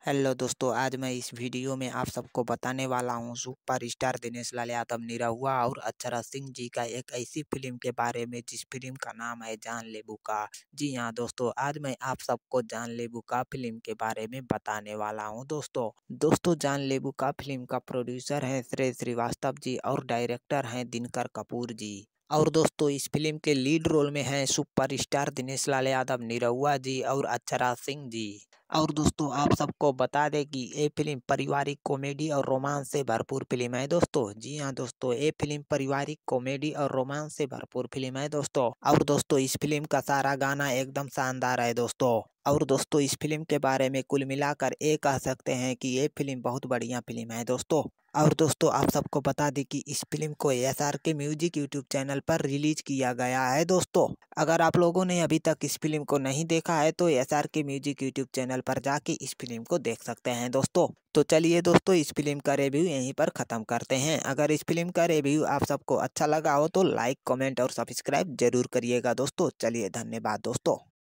Hello दोस्तों, आज मैं इस वीडियो में आप सबको बताने वाला हूँ सुपरस्टार दिनेश लाल यादव, निरहुआ और अक्षरा सिंह जी का एक ऐसी फिल्म के बारे में जिस फिल्म का नाम है जान ले बुका। जी हाँ दोस्तों, आज मैं आप सबको जान ले बुका फिल्म के बारे में बताने वाला हूँ। दोस्तों जान ले बुका फिल्म का प्रोड्यूसर है श्रेय श्रीवास्तव जी और डायरेक्टर हैं दिनकर कपूर जी। और दोस्तों इस फिल्म के लीड रोल में हैं सुपरस्टार दिनेश लाल यादव, निरहुआ जी और अक्षरा सिंह जी। और दोस्तों आप सबको बता दें कि ये फिल्म पारिवारिक कॉमेडी और रोमांस से भरपूर फिल्म है दोस्तों। जी हाँ दोस्तों, ये फिल्म पारिवारिक कॉमेडी और रोमांस से भरपूर फिल्म है दोस्तों। और दोस्तों इस फिल्म का सारा गाना एकदम शानदार है दोस्तों। और दोस्तों इस फिल्म के बारे में कुल मिलाकर ये कह सकते हैं कि ये फिल्म बहुत बढ़िया फिल्म है दोस्तों। और दोस्तों आप सबको बता दें कि इस फिल्म को SRK म्यूजिक यूट्यूब चैनल पर रिलीज किया गया है दोस्तों। अगर आप लोगों ने अभी तक इस फिल्म को नहीं देखा है तो SRK म्यूजिक यूट्यूब चैनल पर जाके इस फिल्म को देख सकते हैं दोस्तों। तो चलिए दोस्तों इस फिल्म का रिव्यू यहीं पर ख़त्म करते हैं। अगर इस फिल्म का रिव्यू आप सबको अच्छा लगा हो तो लाइक, कमेंट और सब्सक्राइब जरूर करिएगा दोस्तों। चलिए धन्यवाद दोस्तों।